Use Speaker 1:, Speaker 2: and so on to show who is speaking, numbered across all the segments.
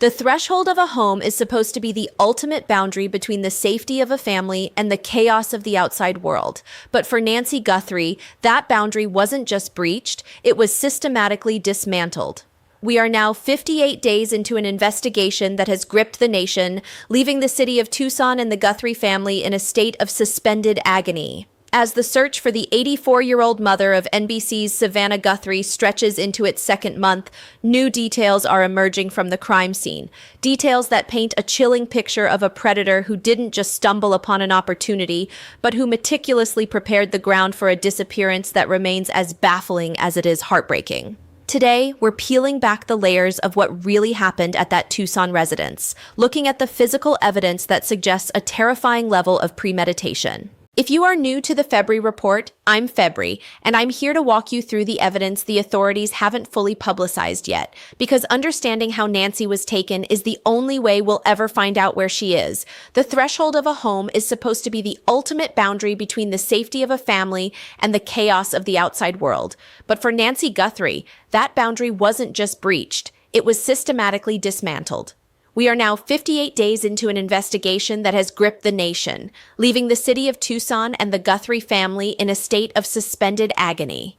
Speaker 1: The threshold of a home is supposed to be the ultimate boundary between the safety of a family and the chaos of the outside world. But for Nancy Guthrie, that boundary wasn't just breached, it was systematically dismantled. We are now 58 days into an investigation that has gripped the nation, leaving the city of Tucson and the Guthrie family in a state of suspended agony. As the search for the 84-year-old mother of NBC's Savannah Guthrie stretches into its second month, new details are emerging from the crime scene. Details that paint a chilling picture of a predator who didn't just stumble upon an opportunity, but who meticulously prepared the ground for a disappearance that remains as baffling as it is heartbreaking. Today, we're peeling back the layers of what really happened at that Tucson residence, looking at the physical evidence that suggests a terrifying level of premeditation. If you are new to the February report, I'm February, and I'm here to walk you through the evidence the authorities haven't fully publicized yet, because understanding how Nancy was taken is the only way we'll ever find out where she is. The threshold of a home is supposed to be the ultimate boundary between the safety of a family and the chaos of the outside world. But for Nancy Guthrie, that boundary wasn't just breached, it was systematically dismantled. We are now 58 days into an investigation that has gripped the nation, leaving the city of Tucson and the Guthrie family in a state of suspended agony.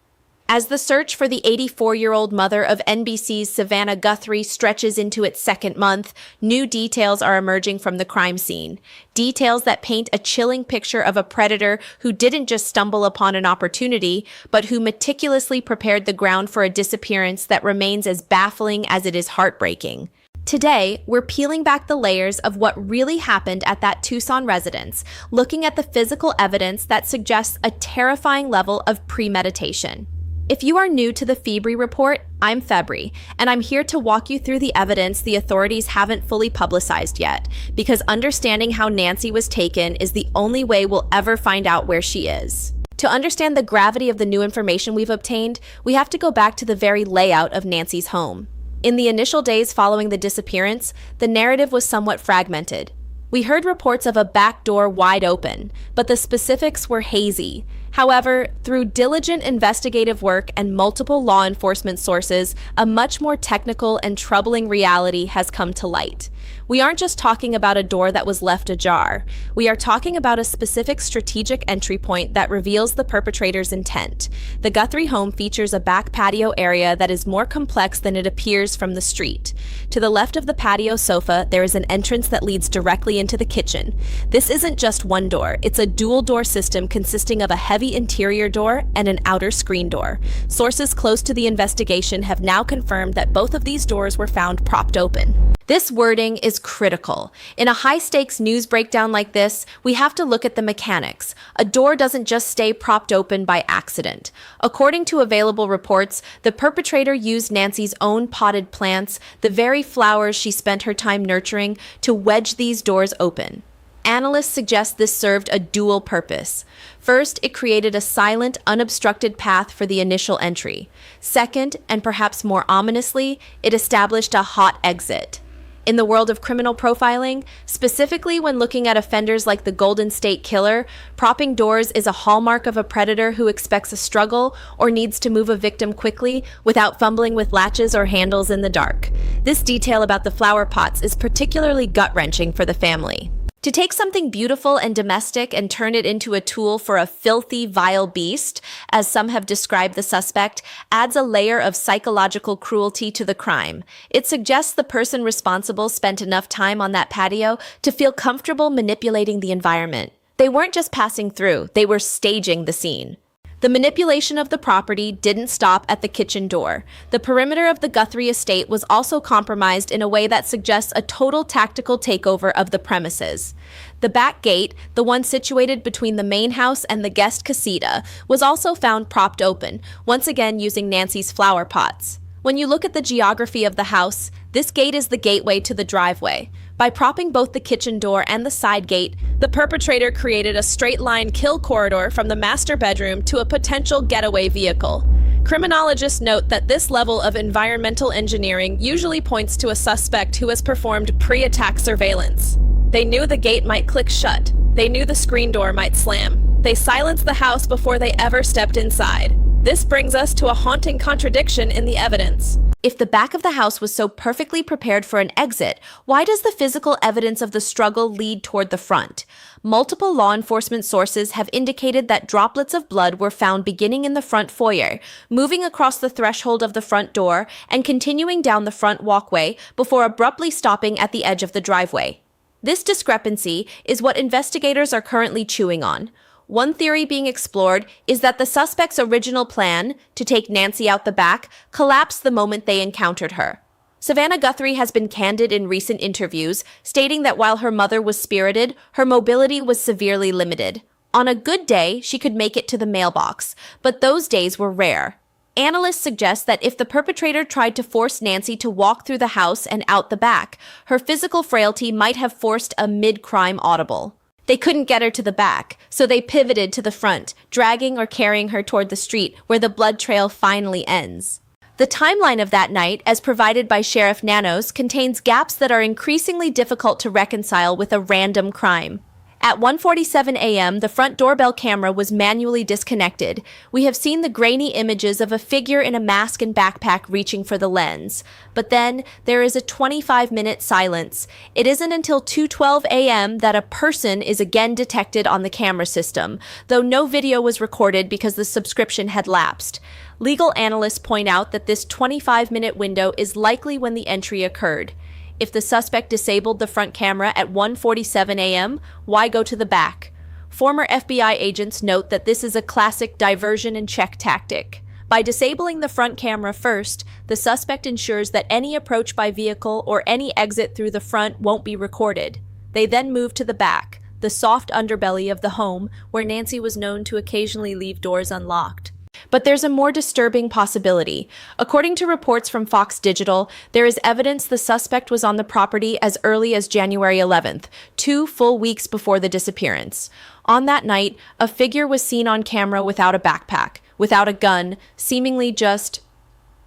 Speaker 1: As the search for the 84-year-old mother of NBC's Savannah Guthrie stretches into its second month, new details are emerging from the crime scene. Details that paint a chilling picture of a predator who didn't just stumble upon an opportunity, but who meticulously prepared the ground for a disappearance that remains as baffling as it is heartbreaking. Today, we're peeling back the layers of what really happened at that Tucson residence, looking at the physical evidence that suggests a terrifying level of premeditation. If you are new to the February report, I'm February, and I'm here to walk you through the evidence the authorities haven't fully publicized yet, because understanding how Nancy was taken is the only way we'll ever find out where she is. To understand the gravity of the new information we've obtained, we have to go back to the very layout of Nancy's home. In the initial days following the disappearance, the narrative was somewhat fragmented. We heard reports of a back door wide open, but the specifics were hazy. However, through diligent investigative work and multiple law enforcement sources, a much more technical and troubling reality has come to light. We aren't just talking about a door that was left ajar. We are talking about a specific strategic entry point that reveals the perpetrator's intent. The Guthrie home features a back patio area that is more complex than it appears from the street. To the left of the patio sofa, there is an entrance that leads directly into the kitchen. This isn't just one door, it's a dual door system consisting of a heavy interior door and an outer screen door. Sources close to the investigation have now confirmed that both of these doors were found propped open. This wording is critical. In a high-stakes news breakdown like this, we have to look at the mechanics. A door doesn't just stay propped open by accident. According to available reports, the perpetrator used Nancy's own potted plants, the very flowers she spent her time nurturing, to wedge these doors open. Analysts suggest this served a dual purpose. First, it created a silent, unobstructed path for the initial entry. Second, and perhaps more ominously, it established a hot exit. In the world of criminal profiling, specifically when looking at offenders like the Golden State Killer, propping doors is a hallmark of a predator who expects a struggle or needs to move a victim quickly without fumbling with latches or handles in the dark. This detail about the flower pots is particularly gut-wrenching for the family. To take something beautiful and domestic and turn it into a tool for a filthy, vile beast, as some have described the suspect, adds a layer of psychological cruelty to the crime. It suggests the person responsible spent enough time on that patio to feel comfortable manipulating the environment. They weren't just passing through, they were staging the scene. The manipulation of the property didn't stop at the kitchen door. The perimeter of the Guthrie estate was also compromised in a way that suggests a total tactical takeover of the premises. The back gate, the one situated between the main house and the guest casita, was also found propped open, once again using Nancy's flower pots. When you look at the geography of the house, this gate is the gateway to the driveway. By propping both the kitchen door and the side gate, the perpetrator created a straight-line kill corridor from the master bedroom to a potential getaway vehicle. Criminologists note that this level of environmental engineering usually points to a suspect who has performed pre-attack surveillance. They knew the gate might click shut. They knew the screen door might slam. They silenced the house before they ever stepped inside. This brings us to a haunting contradiction in the evidence. If the back of the house was so perfectly prepared for an exit, why does the physical evidence of the struggle lead toward the front? Multiple law enforcement sources have indicated that droplets of blood were found beginning in the front foyer, moving across the threshold of the front door, and continuing down the front walkway before abruptly stopping at the edge of the driveway. This discrepancy is what investigators are currently chewing on. One theory being explored is that the suspect's original plan, to take Nancy out the back, collapsed the moment they encountered her. Savannah Guthrie has been candid in recent interviews, stating that while her mother was spirited, her mobility was severely limited. On a good day, she could make it to the mailbox, but those days were rare. Analysts suggest that if the perpetrator tried to force Nancy to walk through the house and out the back, her physical frailty might have forced a mid-crime audible. They couldn't get her to the back, so they pivoted to the front, dragging or carrying her toward the street where the blood trail finally ends. The timeline of that night, as provided by Sheriff Nanos, contains gaps that are increasingly difficult to reconcile with a random crime. At 1:47 a.m., the front doorbell camera was manually disconnected. We have seen the grainy images of a figure in a mask and backpack reaching for the lens. But then, there is a 25-minute silence. It isn't until 2:12 a.m. that a person is again detected on the camera system, though no video was recorded because the subscription had lapsed. Legal analysts point out that this 25-minute window is likely when the entry occurred. If the suspect disabled the front camera at 1:47 a.m., why go to the back? Former FBI agents note that this is a classic diversion and check tactic. By disabling the front camera first, the suspect ensures that any approach by vehicle or any exit through the front won't be recorded. They then move to the back, the soft underbelly of the home, where Nancy was known to occasionally leave doors unlocked. But there's a more disturbing possibility. According to reports from Fox Digital, there is evidence the suspect was on the property as early as January 11th, 2 full weeks before the disappearance. On that night, a figure was seen on camera without a backpack, without a gun, seemingly just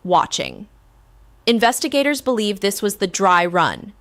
Speaker 1: watching. Investigators believe this was the dry run.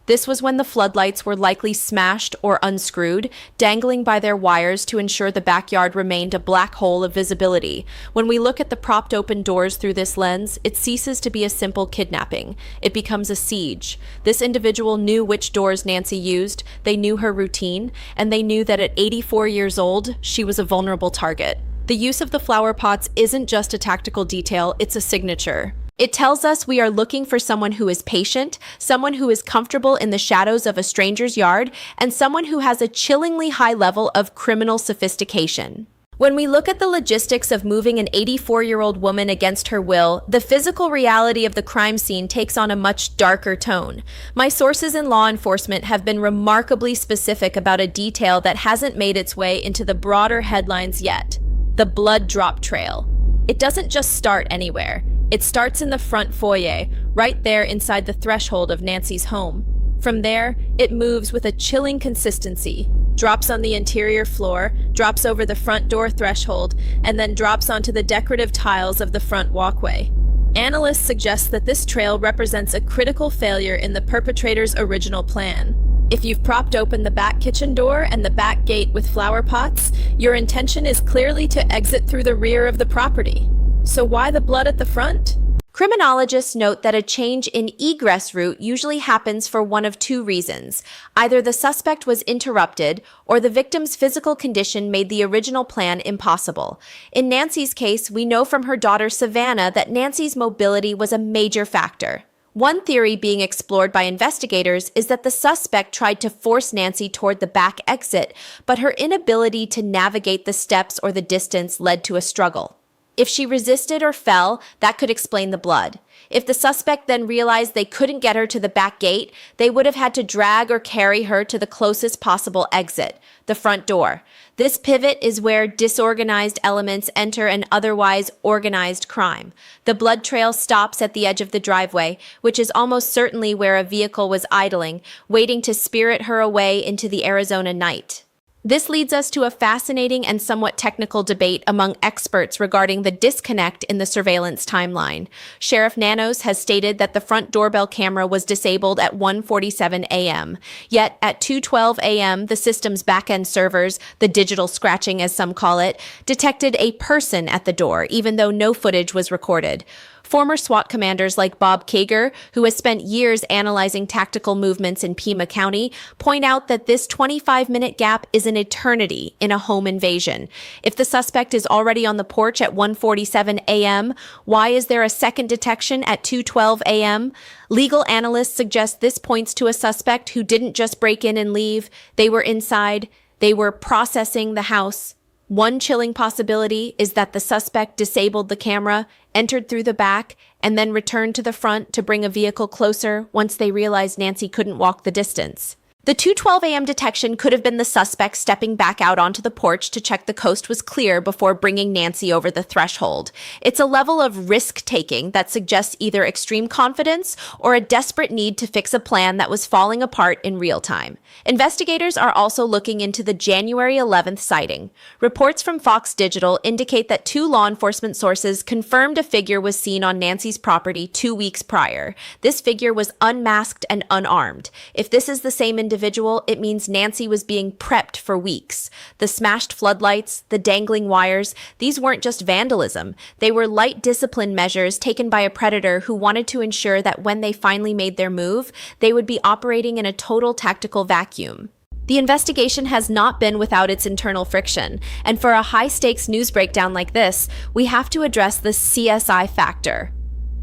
Speaker 1: This was when the floodlights were likely smashed or unscrewed, dangling by their wires to ensure the backyard remained a black hole of visibility. When we look at the propped open doors through this lens, it ceases to be a simple kidnapping. It becomes a siege. This individual knew which doors Nancy used, they knew her routine, and they knew that at 84 years old, she was a vulnerable target. The use of the flower pots isn't just a tactical detail, it's a signature. It tells us we are looking for someone who is patient, someone who is comfortable in the shadows of a stranger's yard, and someone who has a chillingly high level of criminal sophistication. When we look at the logistics of moving an 84-year-old woman against her will, the physical reality of the crime scene takes on a much darker tone. My sources in law enforcement have been remarkably specific about a detail that hasn't made its way into the broader headlines yet: the blood drop trail. It doesn't just start anywhere. It starts in the front foyer, right there inside the threshold of Nancy's home. From there, it moves with a chilling consistency, drops on the interior floor, drops over the front door threshold, and then drops onto the decorative tiles of the front walkway. Analysts suggest that this trail represents a critical failure in the perpetrator's original plan. If you've propped open the back kitchen door and the back gate with flower pots, your intention is clearly to exit through the rear of the property. So why the blood at the front? Criminologists note that a change in egress route usually happens for one of two reasons. Either the suspect was interrupted, or the victim's physical condition made the original plan impossible. In Nancy's case, we know from her daughter Savannah that Nancy's mobility was a major factor. One theory being explored by investigators is that the suspect tried to force Nancy toward the back exit, but her inability to navigate the steps or the distance led to a struggle. If she resisted or fell, that could explain the blood. If the suspect then realized they couldn't get her to the back gate, they would have had to drag or carry her to the closest possible exit, the front door. This pivot is where disorganized elements enter an otherwise organized crime. The blood trail stops at the edge of the driveway, which is almost certainly where a vehicle was idling, waiting to spirit her away into the Arizona night. This leads us to a fascinating and somewhat technical debate among experts regarding the disconnect in the surveillance timeline. Sheriff Nanos has stated that the front doorbell camera was disabled at 1:47 a.m. Yet at 2:12 a.m., the system's back-end servers, the digital scratching as some call it, detected a person at the door, even though no footage was recorded. Former SWAT commanders like Bob Kager, who has spent years analyzing tactical movements in Pima County, point out that this 25-minute gap is an eternity in a home invasion. If the suspect is already on the porch at 1:47 a.m., why is there a second detection at 2:12 a.m.? Legal analysts suggest this points to a suspect who didn't just break in and leave. They were inside. They were processing the house. One chilling possibility is that the suspect disabled the camera, entered through the back, and then returned to the front to bring a vehicle closer once they realized Nancy couldn't walk the distance. The 2:12 a.m. detection could have been the suspect stepping back out onto the porch to check the coast was clear before bringing Nancy over the threshold. It's a level of risk-taking that suggests either extreme confidence or a desperate need to fix a plan that was falling apart in real time. Investigators are also looking into the January 11th sighting. Reports from Fox Digital indicate that 2 law enforcement sources confirmed a figure was seen on Nancy's property 2 weeks prior. This figure was unmasked and unarmed. If this is the same individual, it means Nancy was being prepped for weeks. The smashed floodlights, the dangling wires, these weren't just vandalism. They were light discipline measures taken by a predator who wanted to ensure that when they finally made their move, they would be operating in a total tactical vacuum. The investigation has not been without its internal friction, and for a high-stakes news breakdown like this, we have to address the CSI factor.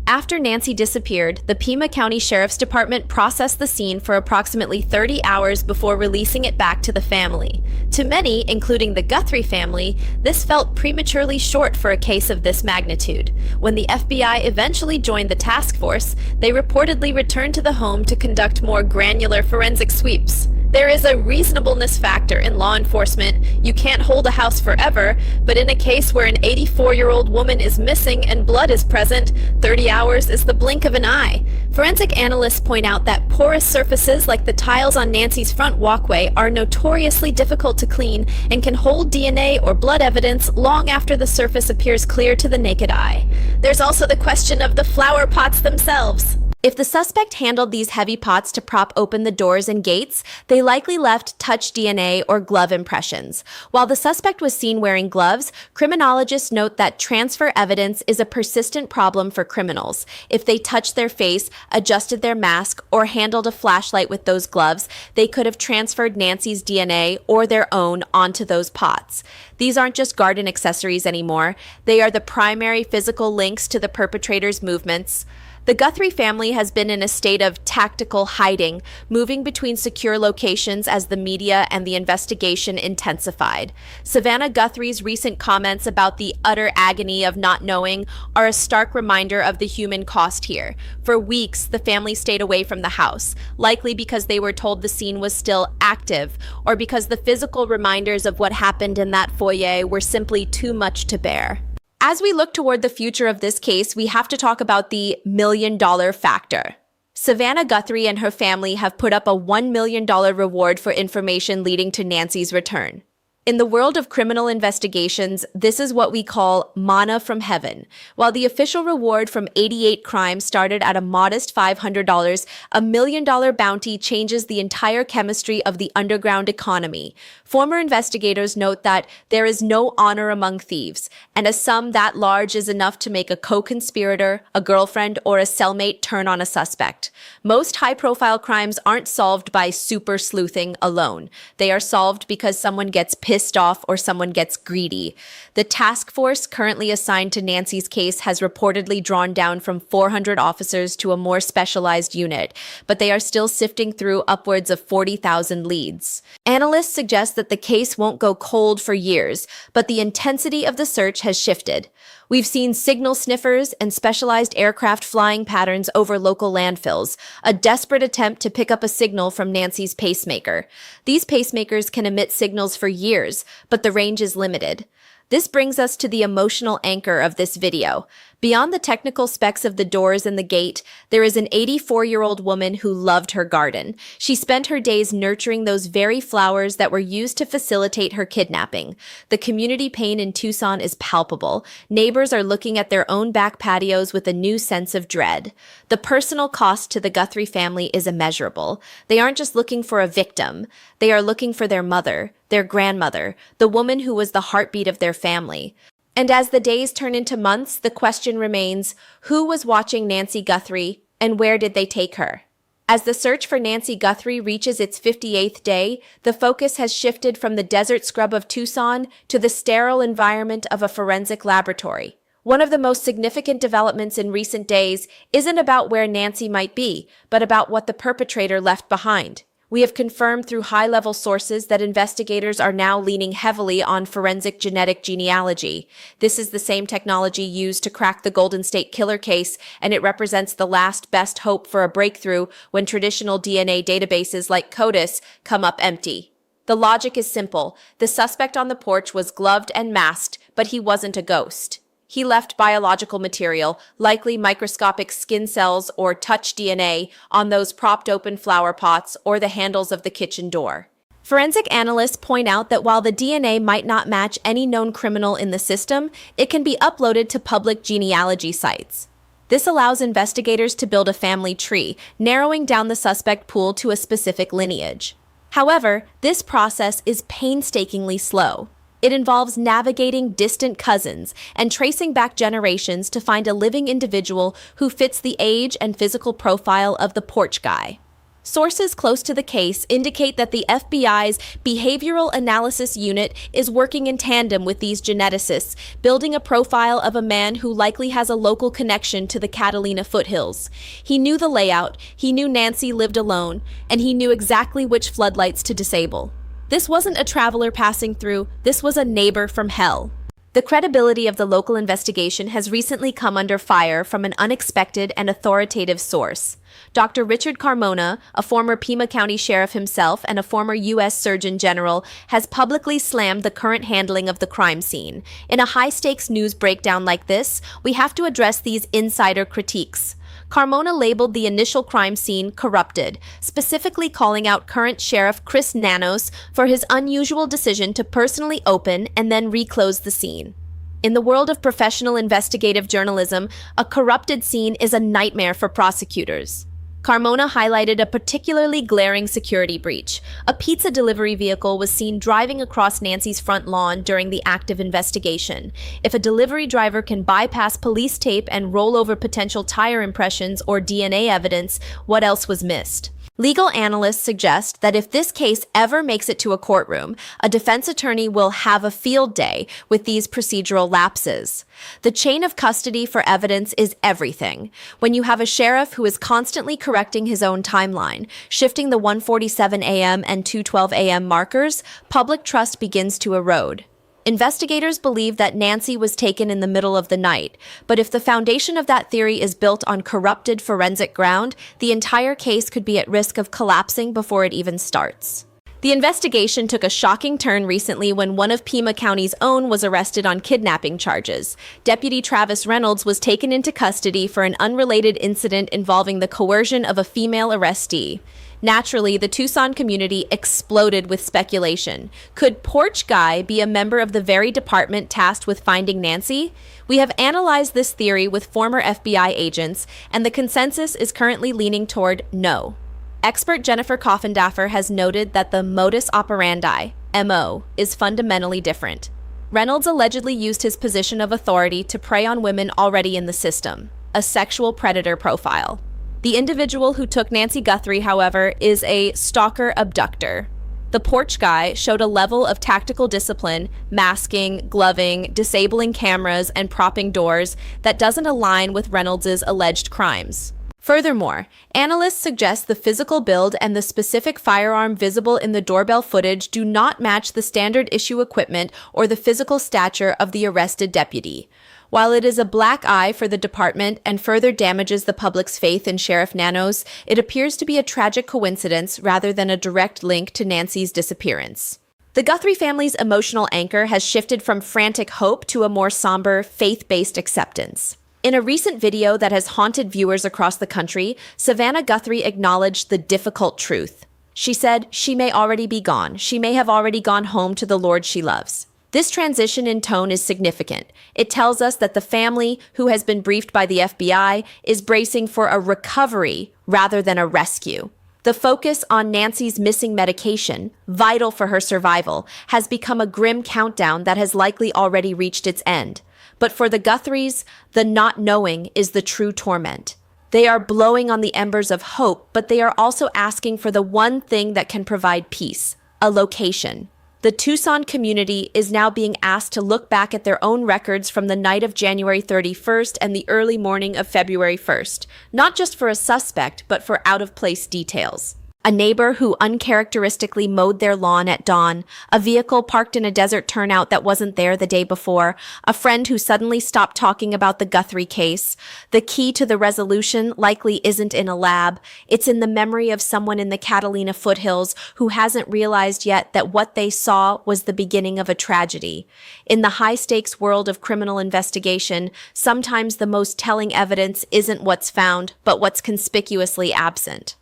Speaker 1: After Nancy disappeared, the Pima County Sheriff's Department processed the scene for approximately 30 hours before releasing it back to the family. To many, including the Guthrie family, this felt prematurely short for a case of this magnitude. When the FBI eventually joined the task force, they reportedly returned to the home to conduct more granular forensic sweeps. There is a reasonableness factor in law enforcement. You can't hold a house forever, but in a case where an 84-year-old woman is missing and blood is present, 30 hours is the blink of an eye. Forensic analysts point out that porous surfaces like the tiles on Nancy's front walkway are notoriously difficult to clean and can hold DNA or blood evidence long after the surface appears clear to the naked eye. There's also the question of the flower pots themselves. If the suspect handled these heavy pots to prop open the doors and gates, they likely left touch DNA or glove impressions. While the suspect was seen wearing gloves, criminologists note that transfer evidence is a persistent problem for criminals. If they touched their face, adjusted their mask, or handled a flashlight with those gloves, they could have transferred Nancy's DNA or their own onto those pots. These aren't just garden accessories anymore. They are the primary physical links to the perpetrator's movements. The Guthrie family has been in a state of tactical hiding, moving between secure locations as the media and the investigation intensified. Savannah Guthrie's recent comments about the utter agony of not knowing are a stark reminder of the human cost here. For weeks, the family stayed away from the house, likely because they were told the scene was still active, or because the physical reminders of what happened in that foyer were simply too much to bear. As we look toward the future of this case, we have to talk about the $1 million factor. Savannah Guthrie and her family have put up a $1 million reward for information leading to Nancy's return. In the world of criminal investigations, this is what we call manna from heaven. While the official reward from 88 crimes started at a modest $500, $1 million bounty changes the entire chemistry of the underground economy. Former investigators note that there is no honor among thieves, and a sum that large is enough to make a co-conspirator, a girlfriend, or a cellmate turn on a suspect. Most high-profile crimes aren't solved by super sleuthing alone. They are solved because someone gets pissed off or someone gets greedy. The task force currently assigned to Nancy's case has reportedly drawn down from 400 officers to a more specialized unit, but they are still sifting through upwards of 40,000 leads. Analysts suggest that the case won't go cold for years, but the intensity of the search has shifted. We've seen signal sniffers and specialized aircraft flying patterns over local landfills, a desperate attempt to pick up a signal from Nancy's pacemaker. These pacemakers can emit signals for years, but the range is limited. This brings us to the emotional anchor of this video. Beyond the technical specs of the doors and the gate, there is an 84-year-old woman who loved her garden. She spent her days nurturing those very flowers that were used to facilitate her kidnapping. The community pain in Tucson is palpable. Neighbors are looking at their own back patios with a new sense of dread. The personal cost to the Guthrie family is immeasurable. They aren't just looking for a victim. They are looking for their mother, their grandmother, the woman who was the heartbeat of their family. And as the days turn into months, the question remains, who was watching Nancy Guthrie and where did they take her? As the search for Nancy Guthrie reaches its 58th day, the focus has shifted from the desert scrub of Tucson to the sterile environment of a forensic laboratory. One of the most significant developments in recent days isn't about where Nancy might be, but about what the perpetrator left behind. We have confirmed through high-level sources that investigators are now leaning heavily on forensic genetic genealogy. This is the same technology used to crack the Golden State Killer case, and it represents the last best hope for a breakthrough when traditional DNA databases like CODIS come up empty. The logic is simple. The suspect on the porch was gloved and masked, but he wasn't a ghost. He left biological material, likely microscopic skin cells or touch DNA, on those propped open flower pots or the handles of the kitchen door. Forensic analysts point out that while the DNA might not match any known criminal in the system, it can be uploaded to public genealogy sites. This allows investigators to build a family tree, narrowing down the suspect pool to a specific lineage. However, this process is painstakingly slow. It involves navigating distant cousins and tracing back generations to find a living individual who fits the age and physical profile of the Porch guy. Sources close to the case indicate that the FBI's Behavioral Analysis Unit is working in tandem with these geneticists, building a profile of a man who likely has a local connection to the Catalina foothills. He knew the layout, he knew Nancy lived alone, and he knew exactly which floodlights to disable. This wasn't a traveler passing through, this was a neighbor from hell. The credibility of the local investigation has recently come under fire from an unexpected and authoritative source. Dr. Richard Carmona, a former Pima County sheriff himself and a former U.S. Surgeon General, has publicly slammed the current handling of the crime scene. In a high-stakes news breakdown like this, we have to address these insider critiques. Carmona labeled the initial crime scene corrupted, specifically calling out current Sheriff Chris Nanos for his unusual decision to personally open and then reclose the scene. In the world of professional investigative journalism, a corrupted scene is a nightmare for prosecutors. Carmona highlighted a particularly glaring security breach. A pizza delivery vehicle was seen driving across Nancy's front lawn during the active investigation. If a delivery driver can bypass police tape and roll over potential tire impressions or DNA evidence, what else was missed? Legal analysts suggest that if this case ever makes it to a courtroom, a defense attorney will have a field day with these procedural lapses. The chain of custody for evidence is everything. When you have a sheriff who is constantly correcting his own timeline, shifting the 1:47 a.m. and 2:12 a.m. markers, public trust begins to erode. Investigators believe that Nancy was taken in the middle of the night, but if the foundation of that theory is built on corrupted forensic ground, the entire case could be at risk of collapsing before it even starts. The investigation took a shocking turn recently when one of Pima County's own was arrested on kidnapping charges. Deputy Travis Reynolds was taken into custody for an unrelated incident involving the coercion of a female arrestee. Naturally, the Tucson community exploded with speculation. Could Porch Guy be a member of the very department tasked with finding Nancy? We have analyzed this theory with former FBI agents, and the consensus is currently leaning toward no. Expert Jennifer Coffindaffer has noted that the modus operandi, MO, is fundamentally different. Reynolds allegedly used his position of authority to prey on women already in the system, a sexual predator profile. The individual who took Nancy Guthrie, however, is a stalker-abductor. The Porch Guy showed a level of tactical discipline, masking, gloving, disabling cameras, and propping doors that doesn't align with Reynolds' alleged crimes. Furthermore, analysts suggest the physical build and the specific firearm visible in the doorbell footage do not match the standard issue equipment or the physical stature of the arrested deputy. While it is a black eye for the department and further damages the public's faith in Sheriff Nanos, it appears to be a tragic coincidence rather than a direct link to Nancy's disappearance. The Guthrie family's emotional anchor has shifted from frantic hope to a more somber, faith-based acceptance. In a recent video that has haunted viewers across the country, Savannah Guthrie acknowledged the difficult truth. She said, "She may already be gone. She may have already gone home to the Lord she loves." This transition in tone is significant. It tells us that the family, who has been briefed by the FBI, is bracing for a recovery rather than a rescue. The focus on Nancy's missing medication, vital for her survival, has become a grim countdown that has likely already reached its end. But for the Guthries, the not knowing is the true torment. They are blowing on the embers of hope, but they are also asking for the one thing that can provide peace, a location. The Tucson community is now being asked to look back at their own records from the night of January 31st and the early morning of February 1st, not just for a suspect, but for out-of-place details. A neighbor who uncharacteristically mowed their lawn at dawn, a vehicle parked in a desert turnout that wasn't there the day before, a friend who suddenly stopped talking about the Guthrie case. The key to the resolution likely isn't in a lab. It's in the memory of someone in the Catalina foothills who hasn't realized yet that what they saw was the beginning of a tragedy. In the high-stakes world of criminal investigation, sometimes the most telling evidence isn't what's found, but what's conspicuously absent.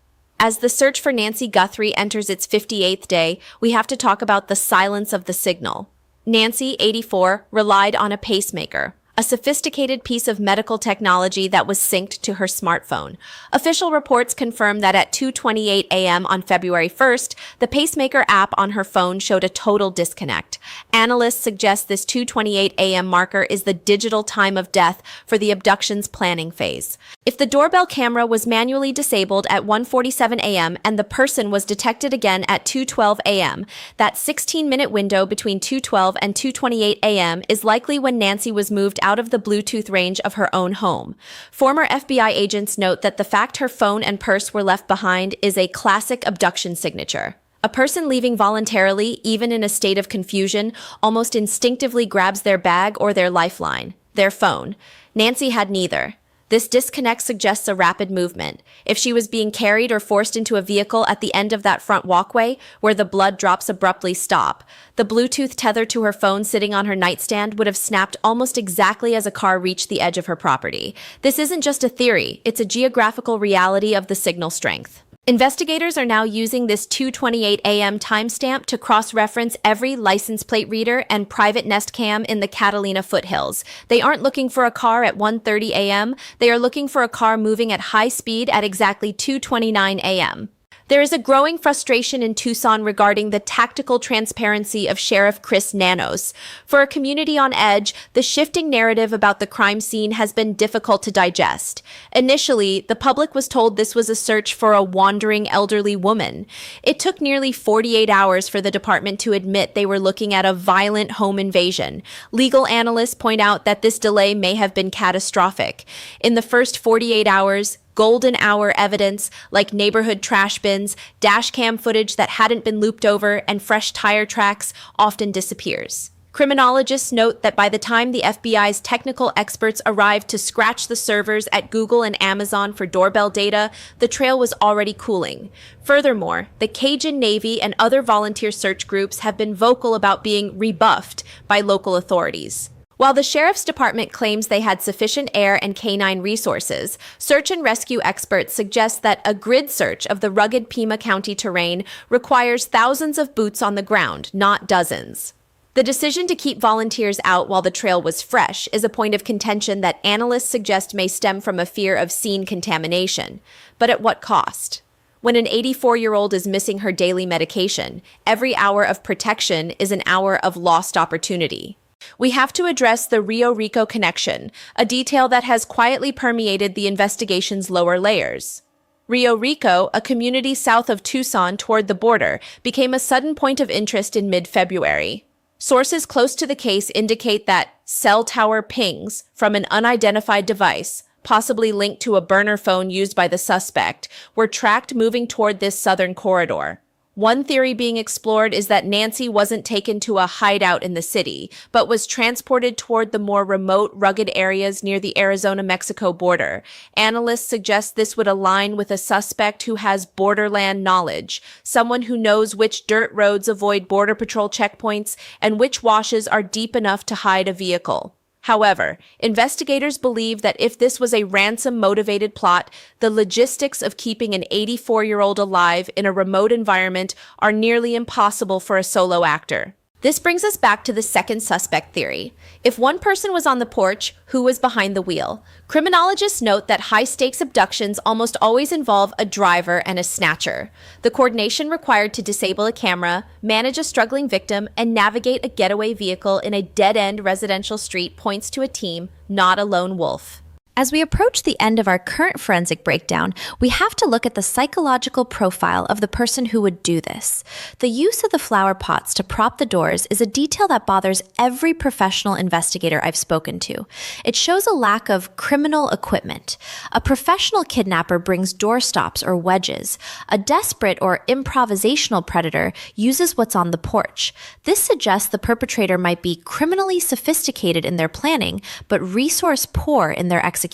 Speaker 1: As the search for Nancy Guthrie enters its 58th day, we have to talk about the silence of the signal. Nancy, 84, relied on a pacemaker, a sophisticated piece of medical technology that was synced to her smartphone. Official reports confirm that at 2:28 a.m. on February 1st, the pacemaker app on her phone showed a total disconnect. Analysts suggest this 2:28 a.m. marker is the digital time of death for the abduction's planning phase. If the doorbell camera was manually disabled at 1:47 a.m. and the person was detected again at 2:12 a.m., that 16-minute window between 2:12 and 2:28 a.m. is likely when Nancy was moved out of the Bluetooth range of her own home. Former FBI agents note that the fact her phone and purse were left behind is a classic abduction signature. A person leaving voluntarily, even in a state of confusion, almost instinctively grabs their bag or their lifeline, their phone. Nancy had neither. This disconnect suggests a rapid movement. If she was being carried or forced into a vehicle at the end of that front walkway, where the blood drops abruptly stop, the Bluetooth tether to her phone sitting on her nightstand would have snapped almost exactly as a car reached the edge of her property. This isn't just a theory, it's a geographical reality of the signal strength. Investigators are now using this 2:28 a.m. timestamp to cross-reference every license plate reader and private nest cam in the Catalina foothills. They aren't looking for a car at 1:30 a.m. They are looking for a car moving at high speed at exactly 2:29 a.m. There is a growing frustration in Tucson regarding the tactical transparency of Sheriff Chris Nanos. For a community on edge, the shifting narrative about the crime scene has been difficult to digest. Initially, the public was told this was a search for a wandering elderly woman. It took nearly 48 hours for the department to admit they were looking at a violent home invasion. Legal analysts point out that this delay may have been catastrophic. In the first 48 hours, golden hour evidence like neighborhood trash bins, dash cam footage that hadn't been looped over, and fresh tire tracks often disappears. Criminologists note that by the time the FBI's technical experts arrived to scratch the servers at Google and Amazon for doorbell data, the trail was already cooling. Furthermore, the Cajun Navy and other volunteer search groups have been vocal about being rebuffed by local authorities. While the Sheriff's Department claims they had sufficient air and canine resources, search and rescue experts suggest that a grid search of the rugged Pima County terrain requires thousands of boots on the ground, not dozens. The decision to keep volunteers out while the trail was fresh is a point of contention that analysts suggest may stem from a fear of scene contamination. But at what cost? When an 84-year-old is missing her daily medication, every hour of protection is an hour of lost opportunity. We have to address the Rio Rico connection, a detail that has quietly permeated the investigation's lower layers. Rio Rico, a community south of Tucson toward the border, became a sudden point of interest in mid-February. Sources close to the case indicate that cell tower pings from an unidentified device, possibly linked to a burner phone used by the suspect, were tracked moving toward this southern corridor. One theory being explored is that Nancy wasn't taken to a hideout in the city, but was transported toward the more remote, rugged areas near the Arizona-Mexico border. Analysts suggest this would align with a suspect who has borderland knowledge, someone who knows which dirt roads avoid Border Patrol checkpoints and which washes are deep enough to hide a vehicle. However, investigators believe that if this was a ransom-motivated plot, the logistics of keeping an 84-year-old alive in a remote environment are nearly impossible for a solo actor. This brings us back to the second suspect theory. If one person was on the porch, who was behind the wheel? Criminologists note that high-stakes abductions almost always involve a driver and a snatcher. The coordination required to disable a camera, manage a struggling victim, and navigate a getaway vehicle in a dead-end residential street points to a team, not a lone wolf.
Speaker 2: As we approach the end of our current forensic breakdown, we have to look at the psychological profile of the person who would do this. The use of the flower pots to prop the doors is a detail that bothers every professional investigator I've spoken to. It shows a lack of criminal equipment. A professional kidnapper brings doorstops or wedges. A desperate or improvisational predator uses what's on the porch. This suggests the perpetrator might be criminally sophisticated in their planning, but resource poor in their execution.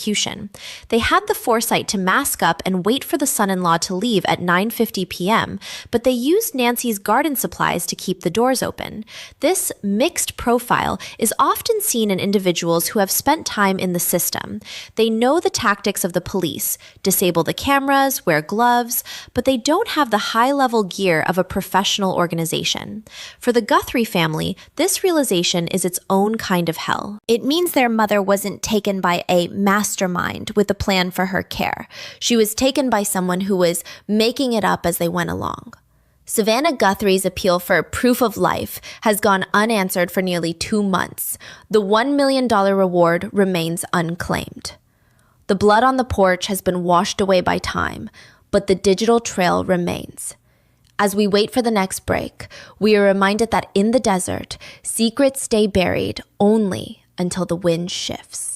Speaker 2: They had the foresight to mask up and wait for the son-in-law to leave at 9:50 p.m., but they used Nancy's garden supplies to keep the doors open. This mixed profile is often seen in individuals who have spent time in the system. They know the tactics of the police, disable the cameras, wear gloves, but they don't have the high-level gear of a professional organization. For the Guthrie family, this realization is its own kind of hell.
Speaker 3: It means their mother wasn't taken by a mastermind with a plan for her care. She was taken by someone who was making it up as they went along. Savannah Guthrie's appeal for proof of life has gone unanswered for nearly 2 months. The $1 million reward remains unclaimed. The blood on the porch has been washed away by time, but the digital trail remains. As we wait for the next break, we are reminded that in the desert, secrets stay buried only until the wind shifts.